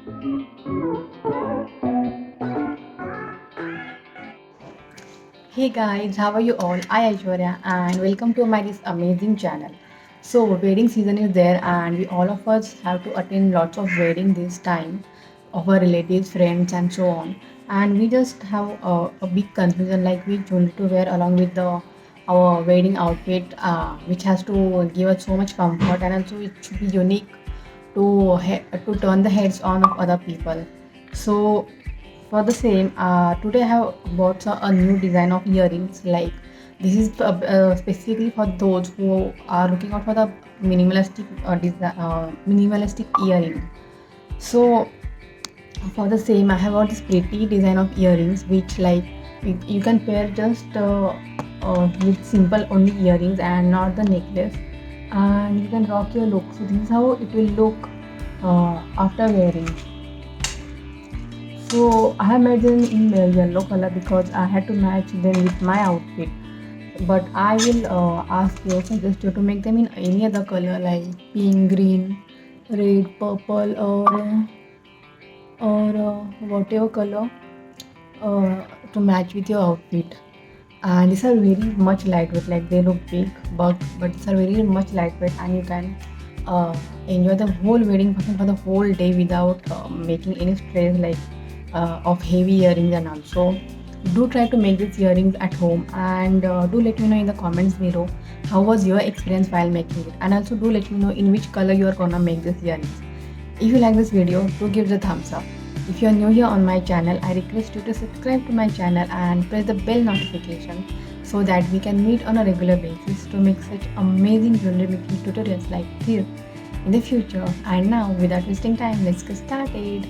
Hey guys, how are you all? I Aishwarya and welcome to my this amazing channel. So wedding season is there and we all of us have to attend lots of wedding this time of our relatives, friends and so on. And we just have a big confusion like which jewelry to wear along with the our wedding outfit which has to give us so much comfort and also it should be unique to turn the heads on of other people. So for the same, today I have bought a new design of earrings. Like this is specifically for those who are looking out for the minimalistic earring. So for the same, I have got this pretty design of earrings, which like you can pair just with simple only earrings and not the necklace, and you can rock your look. So this is how it will look after wearing. So I have made them in yellow color because I had to match them with my outfit. But I will ask you, suggest you to make them in any other color like pink, green, red, purple, or whatever color to match with your outfit. And these are very much lightweight. Like they look big, but these are very much lightweight, and you can enjoy the whole wedding function for the whole day without making any stress like of heavy earrings. And also do try to make these earrings at home, and do let me know in the comments below how was your experience while making it, and also do let me know in which color you are gonna make these earrings. If you like this video, do give the thumbs up. If you are new here on my channel, I request you to subscribe to my channel and press the bell notification so that we can meet on a regular basis to make such amazing jewelry making tutorials like this in the future. And now, without wasting time, let's get started.